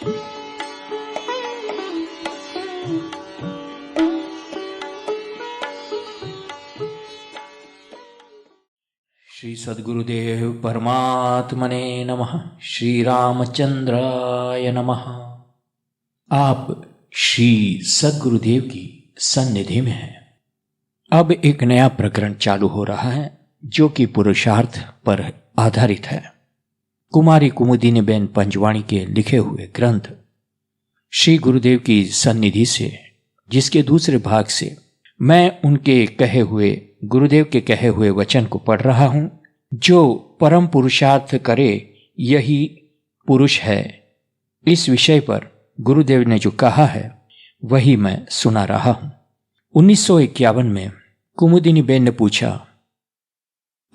श्री सद्गुरुदेव परमात्मने नमः। श्री रामचंद्राय नमः। आप श्री सद्गुरुदेव की सन्निधि में हैं। अब एक नया प्रकरण चालू हो रहा है जो कि पुरुषार्थ पर आधारित है। कुमारी कुमुदिनीबेन पंजवाणी के लिखे हुए ग्रंथ श्री गुरुदेव की सन्निधि से, जिसके दूसरे भाग से मैं उनके कहे हुए, गुरुदेव के कहे हुए वचन को पढ़ रहा हूं। जो परम पुरुषार्थ करे यही पुरुष है, इस विषय पर गुरुदेव ने जो कहा है वही मैं सुना रहा हूं। 1951 में कुमुदिनीबेन ने पूछा,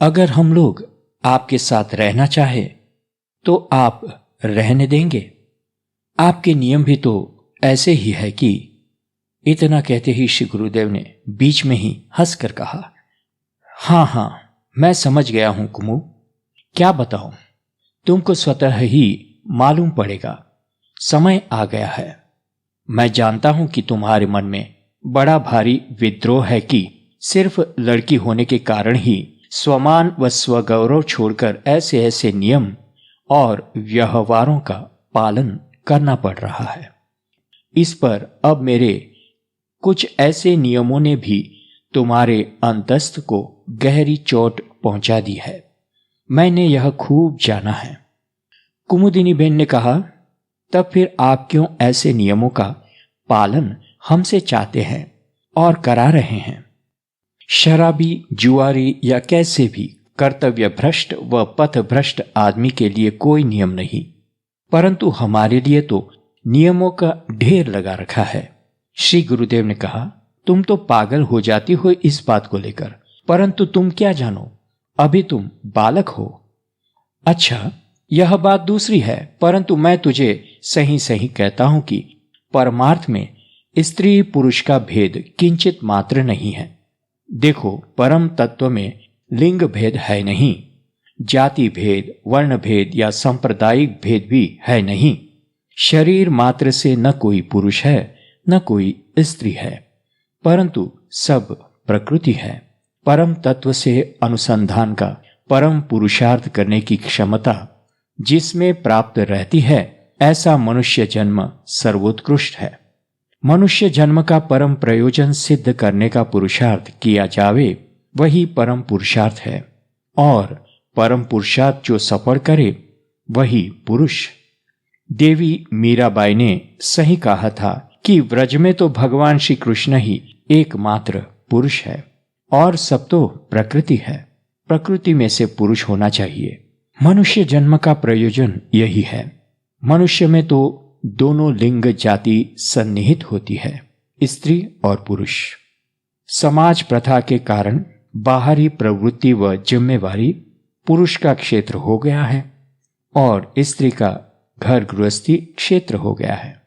अगर हम लोग आपके साथ रहना चाहे तो आप रहने देंगे? आपके नियम भी तो ऐसे ही है कि। इतना कहते ही श्री गुरुदेव ने बीच में ही हंसकर कहा, हाँ, मैं समझ गया हूं कुमु, क्या बताऊं, तुमको स्वतः ही मालूम पड़ेगा। समय आ गया है। मैं जानता हूं कि तुम्हारे मन में बड़ा भारी विद्रोह है कि सिर्फ लड़की होने के कारण ही स्वमान व स्वगौरव छोड़कर ऐसे ऐसे नियम और व्यवहारों का पालन करना पड़ रहा है। इस पर अब मेरे कुछ ऐसे नियमों ने भी तुम्हारे अंतस्थ को गहरी चोट पहुंचा दी है। मैंने यह खूब जाना है। कुमुदिनीबेन ने कहा, तब फिर आप क्यों ऐसे नियमों का पालन हमसे चाहते हैं और करा रहे हैं? शराबी, जुआरी या कैसे भी कर्तव्य भ्रष्ट व पथ भ्रष्ट आदमी के लिए कोई नियम नहीं, परंतु हमारे लिए तो नियमों का ढेर लगा रखा है। श्री गुरुदेव ने कहा, तुम तो पागल हो जाती हो इस बात को लेकर, परंतु तुम क्या जानो, अभी तुम बालक हो। अच्छा, यह बात दूसरी है, परंतु मैं तुझे सही सही कहता हूं कि परमार्थ में स्त्री पुरुष का भेद किंचित मात्र नहीं है। देखो, परम तत्व में लिंग भेद है नहीं, जाति भेद, वर्ण भेद या सांप्रदायिक भेद भी है नहीं। शरीर मात्र से न कोई पुरुष है न कोई स्त्री है, परंतु सब प्रकृति है। परम तत्व से अनुसंधान का परम पुरुषार्थ करने की क्षमता जिसमें प्राप्त रहती है, ऐसा मनुष्य जन्म सर्वोत्कृष्ट है। मनुष्य जन्म का परम प्रयोजन सिद्ध करने का पुरुषार्थ किया जावे, वही परम पुरुषार्थ है। और परम पुरुषार्थ जो सफल करे वही पुरुष। देवी मीराबाई ने सही कहा था कि व्रज में तो भगवान श्री कृष्ण ही एकमात्र पुरुष है और सब तो प्रकृति है। प्रकृति में से पुरुष होना चाहिए। मनुष्य जन्म का प्रयोजन यही है। मनुष्य में तो दोनों लिंग जाति सन्निहित होती है, स्त्री और पुरुष। समाज प्रथा के कारण बाहरी प्रवृत्ति व जिम्मेवारी पुरुष का क्षेत्र हो गया है और स्त्री का घर गृहस्थी क्षेत्र हो गया है,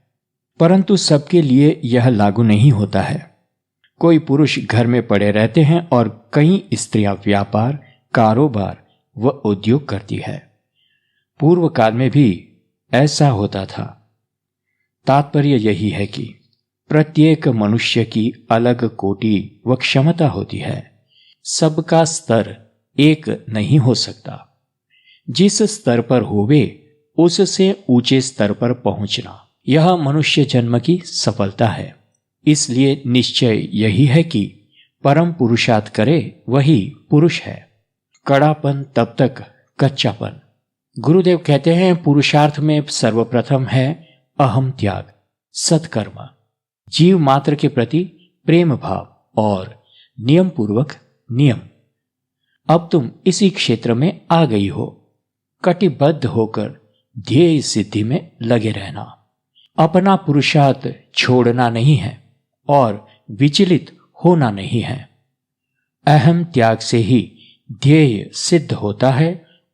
परंतु सबके लिए यह लागू नहीं होता है। कोई पुरुष घर में पड़े रहते हैं और कई स्त्रियां व्यापार, कारोबार व उद्योग करती है। पूर्व काल में भी ऐसा होता था। तात्पर्य यही है कि प्रत्येक मनुष्य की अलग कोटि व क्षमता होती है। सबका स्तर एक नहीं हो सकता। जिस स्तर पर होवे उससे ऊंचे स्तर पर पहुंचना, यह मनुष्य जन्म की सफलता है। इसलिए निश्चय यही है कि परम पुरुषार्थ करे वही पुरुष है। कड़ापन तब तक कच्चापन। गुरुदेव कहते हैं, पुरुषार्थ में सर्वप्रथम है अहम त्याग, सत्कर्म, जीव मात्र के प्रति प्रेम भाव और नियम पूर्वक नियम। अब तुम इसी क्षेत्र में आ गई हो। कटिबद्ध होकर ध्येय सिद्धि में लगे रहना। अपना पुरुषार्थ छोड़ना नहीं है और विचलित होना नहीं है। अहम त्याग से ही ध्येय सिद्ध होता है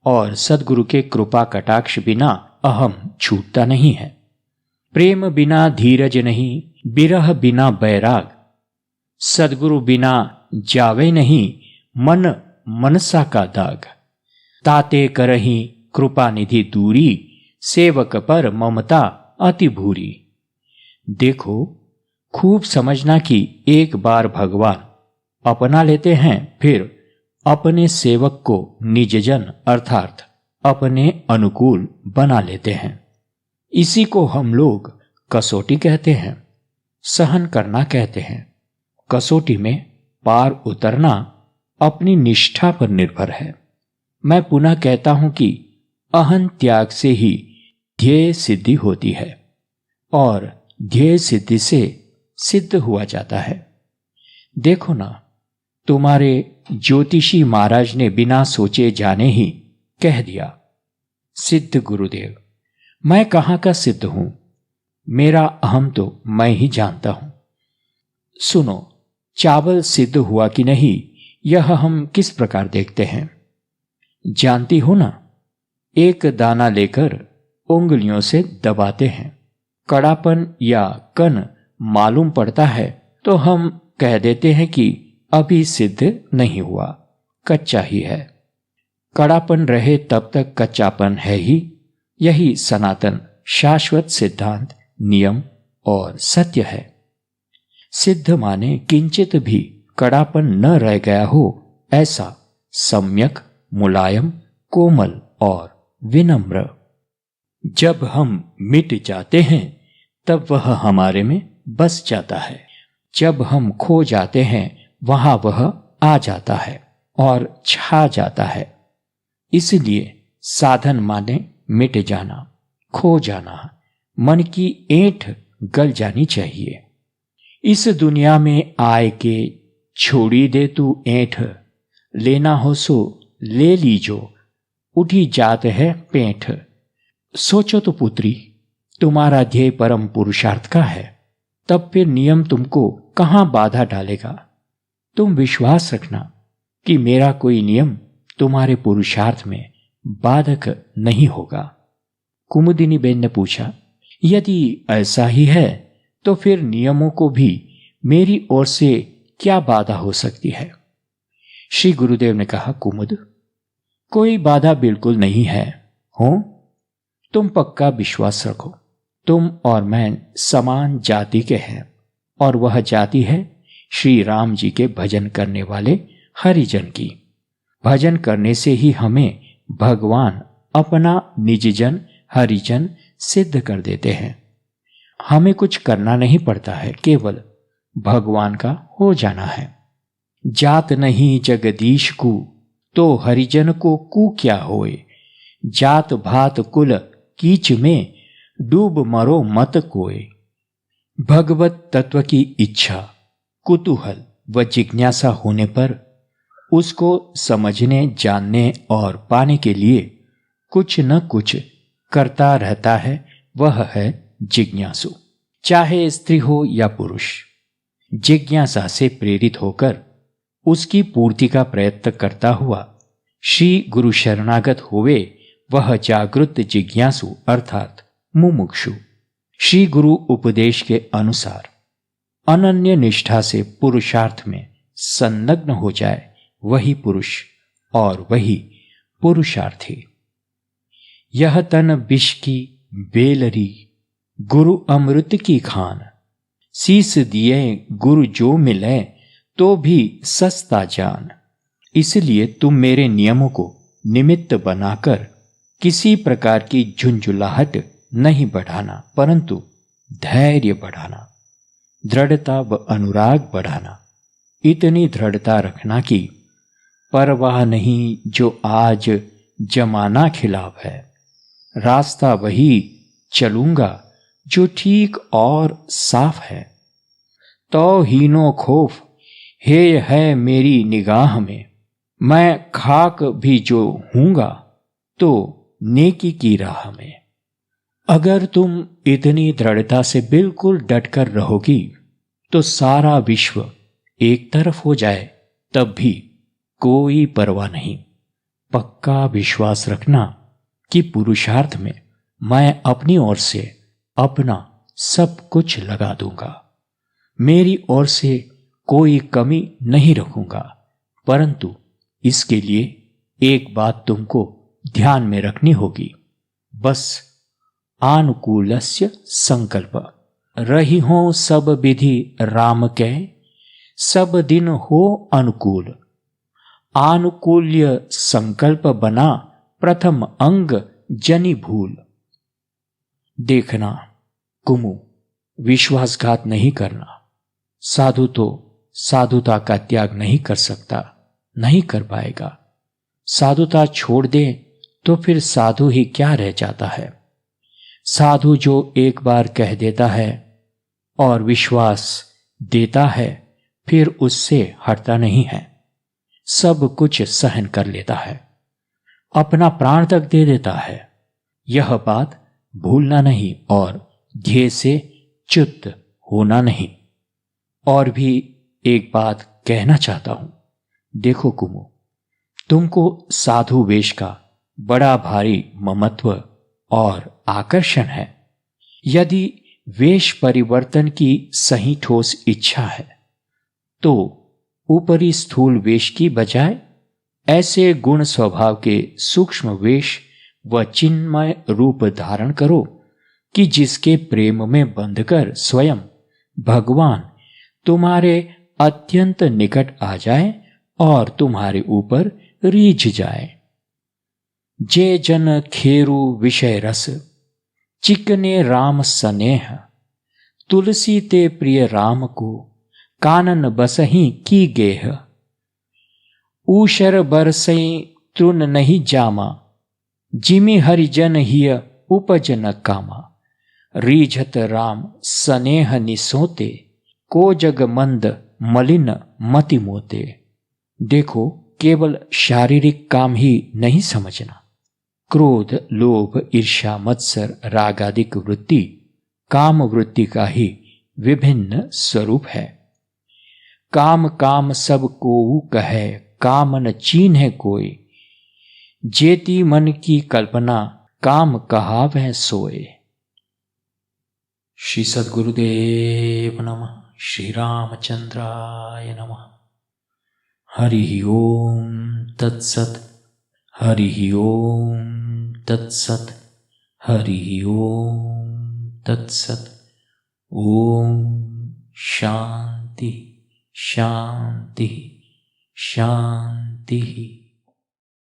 और सद्गुरु के कृपा कटाक्ष बिना अहम छूटता नहीं है। प्रेम बिना धीरज नहीं, बिरह बिना बैराग, सद्गुरु बिना जावे नहीं मन मनसा का दाग। ताते करही कृपा निधि दूरी, सेवक पर ममता अति भूरी। देखो, खूब समझना कि एक बार भगवान अपना लेते हैं, फिर अपने सेवक को निजजन अर्थात अपने अनुकूल बना लेते हैं। इसी को हम लोग कसौटी कहते हैं, सहन करना कहते हैं। कसौटी में पार उतरना अपनी निष्ठा पर निर्भर है। मैं पुनः कहता हूं कि अहं त्याग से ही ध्येय सिद्धि होती है और ध्येय सिद्धि से सिद्ध हुआ जाता है। देखो ना, तुम्हारे ज्योतिषी महाराज ने बिना सोचे जाने ही कह दिया, सिद्ध गुरुदेव। मैं कहाँ का सिद्ध हूं? मेरा अहम तो मैं ही जानता हूं। सुनो, चावल सिद्ध हुआ कि नहीं, यह हम किस प्रकार देखते हैं? जानती हो ना, एक दाना लेकर उंगलियों से दबाते हैं, कड़ापन या कन मालूम पड़ता है तो हम कह देते हैं कि अभी सिद्ध नहीं हुआ, कच्चा ही है। कड़ापन रहे तब तक कच्चापन है ही। यही सनातन शाश्वत सिद्धांत, नियम और सत्य है। सिद्ध माने किंचित भी कड़ापन न रह गया हो, ऐसा सम्यक, मुलायम, कोमल और विनम्र। जब हम मिट जाते हैं तब वह हमारे में बस जाता है। जब हम खो जाते हैं वहां वह आ जाता है और छा जाता है। इसलिए साधन माने मिट जाना, खो जाना, मन की ऐंठ गल जानी चाहिए। इस दुनिया में आए के छोड़ी दे तू ऐंठ, लेना हो सो ले लीजो, उठी जात है पेंठ। सोचो तो पुत्री, तुम्हारा ध्येय परम पुरुषार्थ का है, तब फिर नियम तुमको कहां बाधा डालेगा? तुम विश्वास रखना कि मेरा कोई नियम तुम्हारे पुरुषार्थ में बाधक नहीं होगा। कुमुदिनी बेन ने पूछा, यदि ऐसा ही है तो फिर नियमों को भी मेरी ओर से क्या बाधा हो सकती है? श्री गुरुदेव ने कहा, कुमुद, कोई बाधा बिल्कुल नहीं है। हो, तुम पक्का विश्वास रखो। तुम और मैं समान जाति के हैं और वह जाति है श्री राम जी के भजन करने वाले हरिजन की। भजन करने से ही हमें भगवान अपना निजजन हरिजन सिद्ध कर देते हैं। हमें कुछ करना नहीं पड़ता है, केवल भगवान का हो जाना है। जात नहीं जगदीश को, तो हरिजन को कू क्या होए। जात भात कुल कीच में, डूब मरो मत कोय। भगवत तत्व की इच्छा, कुतूहल व जिज्ञासा होने पर उसको समझने, जानने और पाने के लिए कुछ न कुछ करता रहता है। वह है जिज्ञासु, चाहे स्त्री हो या पुरुष। जिज्ञासा से प्रेरित होकर उसकी पूर्ति का प्रयत्न करता हुआ श्री गुरु शरणागत होवे, वह जागृत जिज्ञासु अर्थात मुमुक्षु श्री गुरु उपदेश के अनुसार अनन्य निष्ठा से पुरुषार्थ में संलग्न हो जाए, वही पुरुष और वही पुरुषार्थी। यह तन विष की बेलरी, गुरु अमृत की खान। शीस दिए गुरु जो मिले, तो भी सस्ता जान। इसलिए तुम मेरे नियमों को निमित्त बनाकर किसी प्रकार की झुंझुलाहट नहीं बढ़ाना, परंतु धैर्य बढ़ाना, दृढ़ता व अनुराग बढ़ाना। इतनी दृढ़ता रखना कि परवाह नहीं जो आज जमाना खिलाफ है, रास्ता वही चलूंगा जो ठीक और साफ है। तो हीनो खौफ हेय है मेरी निगाह में, मैं खाक भी जो हूंगा तो नेकी की राह में। अगर तुम इतनी दृढ़ता से बिल्कुल डटकर रहोगी तो सारा विश्व एक तरफ हो जाए तब भी कोई परवाह नहीं। पक्का विश्वास रखना कि पुरुषार्थ में मैं अपनी ओर से अपना सब कुछ लगा दूंगा। मेरी ओर से कोई कमी नहीं रखूंगा, परंतु इसके लिए एक बात तुमको ध्यान में रखनी होगी। बस आनुकूल्यस्य संकल्प। रही हो सब विधि राम कै, सब दिन हो अनुकूल। आनुकूल्य संकल्प बना, प्रथम अंग जनि भूल। देखना कुमु, विश्वासघात नहीं करना। साधु तो साधुता का त्याग नहीं कर सकता, नहीं कर पाएगा। साधुता छोड़ दे तो फिर साधु ही क्या रह जाता है। साधु जो एक बार कह देता है और विश्वास देता है, फिर उससे हटता नहीं है, सब कुछ सहन कर लेता है, अपना प्राण तक दे देता है। यह बात भूलना नहीं और ध्येय से च्युत होना नहीं। और भी एक बात कहना चाहता हूं। देखो कुमु, तुमको साधु वेश का बड़ा भारी ममत्व और आकर्षण है। यदि वेश परिवर्तन की सही ठोस इच्छा है तो ऊपरी स्थूल वेश की बजाय ऐसे गुण स्वभाव के सूक्ष्म वेश व चिन्मय रूप धारण करो कि जिसके प्रेम में बंधकर स्वयं भगवान तुम्हारे अत्यंत निकट आ जाए और तुम्हारे ऊपर रीझ जाए। जे जन खेरु विषय रस, चिकने राम सनेह। तुलसी ते प्रिय राम को, कानन बसही की गेह। ऊषर बरसई तृण नहीं जामा, जिमि हरिजन हिय उपजन कामा। रीझत राम सनेह निसोते, को जग मंद मलिन मति मोते। देखो, केवल शारीरिक काम ही नहीं समझना। क्रोध, लोभ, ईर्ष्या, मत्सर, राग आदि वृत्ति काम वृत्ति का ही विभिन्न स्वरूप है। काम काम सब को कहे, काम न चीन्ह कोय। जेती मन की कल्पना, काम कहावह सोए। श्री सद्गुरुदेव नमः। श्री रामचंद्राय नमः। हरि ओम तत्सत। हरि ओम तत्सत। हरि ओम तत्सत। ओम शांति शांति शांति।